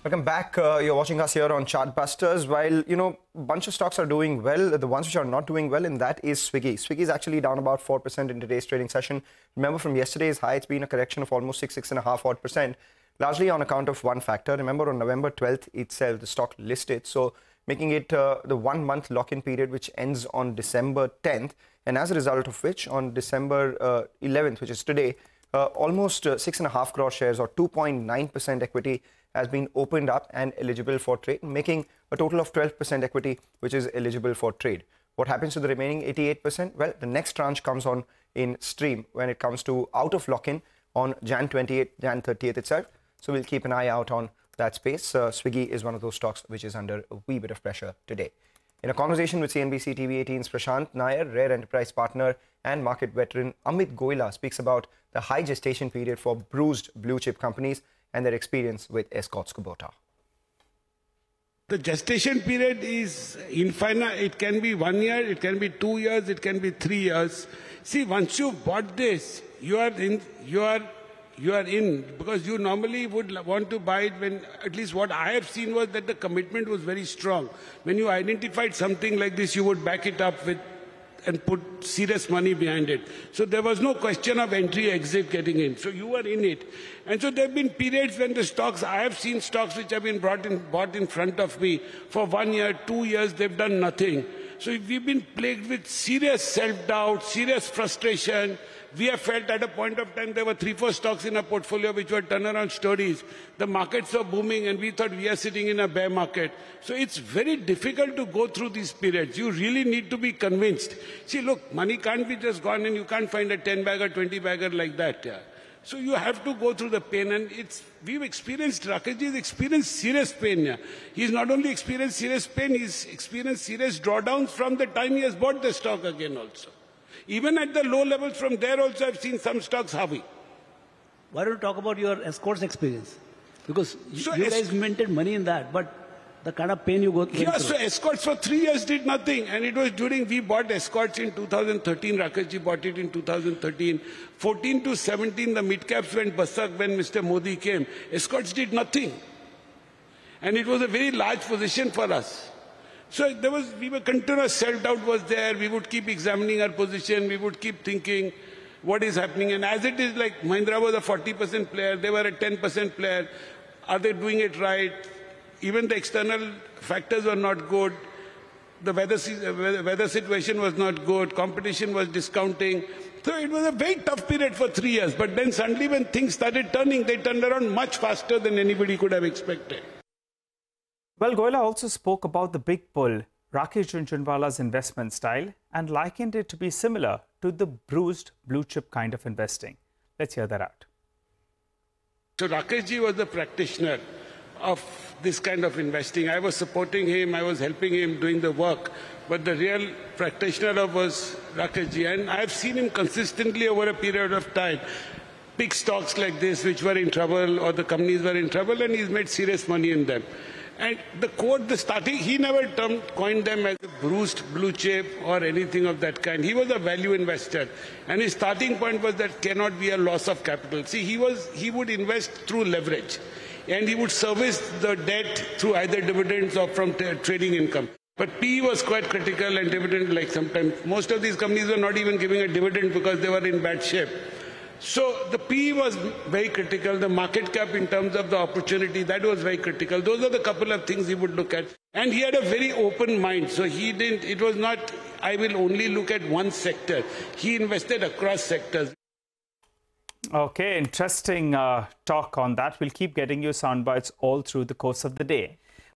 Welcome back. You're watching us here on Chartbusters. While, a bunch of stocks are doing well, the ones which are not doing well, and that is Swiggy. Swiggy is actually down about 4% in today's trading session. Remember, from yesterday's high, it's been a correction of almost 6.5 odd percent, largely on account of one factor. Remember, on November 12th itself, the stock listed, so making it the 1 month lock-in period, which ends on December 10th. And as a result of which, on December 11th, which is today, almost 6.5 crore shares or 2.9% equity has been opened up and eligible for trade, making a total of 12% equity which is eligible for trade. What happens to the remaining 88%? Well, the next tranche comes on in stream when it comes to out of lock-in on Jan 28th, Jan 30th itself. So we'll keep an eye out on that space. Swiggy is one of those stocks which is under a wee bit of pressure today. In a conversation with CNBC-TV18's Prashant Nair, rare enterprise partner and market veteran Amit Goela speaks about the high gestation period for bruised blue chip companies and their experience with Escorts Kubota. The gestation period is infinite. It can be 1 year, it can be 2 years, it can be 3 years. See, once you bought this, you are in, because you normally would want to buy it when, at least what I have seen was that the commitment was very strong. When you identified something like this, you would back it up with and put serious money behind it. So there was no question of entry, exit, getting in. So you were in it. And so there have been periods when the stocks, I have seen stocks which have been bought in front of me for 1 year, 2 years, they've done nothing. So we've been plagued with serious self-doubt, serious frustration. We have felt at a point of time there were 3-4 stocks in our portfolio which were turnaround stories. The markets are booming and we thought we are sitting in a bear market. So it's very difficult to go through these periods. You really need to be convinced. See, look, money can't be just gone and you can't find a 10-bagger, 20-bagger like that. Yeah. So you have to go through the pain, and we've experienced, Rakesh has experienced serious pain. Yeah. He's not only experienced serious pain, he's experienced serious drawdowns from the time he has bought the stock again also. Even at the low levels from there also, I've seen some stocks heavy. Why don't you talk about your Escorts experience? Because you guys minted money in that, but the kind of pain you go through. Yeah, so Escorts for 3 years did nothing. And it was during, we bought Escorts in 2013, Rakeshji bought it in 2013. 14 to 17, the midcaps went basak when Mr. Modi came. Escorts did nothing. And it was a very large position for us. So we were continuous self-doubt was there. We would keep examining our position. We would keep thinking what is happening. And as it is, like Mahindra was a 40% player. They were a 10% player. Are they doing it right? Even the external factors were not good. The weather situation was not good. Competition was discounting. So it was a very tough period for 3 years. But then suddenly when things started turning, they turned around much faster than anybody could have expected. Well, Goela also spoke about the big pull, Rakesh Jhunjhunwala's investment style, and likened it to be similar to the bruised blue chip kind of investing. Let's hear that out. So Rakeshji was the practitioner of this kind of investing. I was supporting him, I was helping him doing the work, but the real practitioner was Rakeshji. And I've seen him consistently over a period of time pick stocks like this which were in trouble, or the companies were in trouble, and he's made serious money in them. And the quote, the starting, he never coined them as a bruised blue chip or anything of that kind. He was a value investor. And his starting point was that cannot be a loss of capital. See, he would invest through leverage. And he would service the debt through either dividends or from trading income. But PE was quite critical, and dividend, like sometimes, most of these companies were not even giving a dividend because they were in bad shape. So the PE was very critical. The market cap in terms of the opportunity, that was very critical. Those are the couple of things he would look at. And he had a very open mind. So he didn't, it was not, I will only look at one sector. He invested across sectors. Okay, interesting talk on that. We'll keep getting you sound bites all through the course of the day.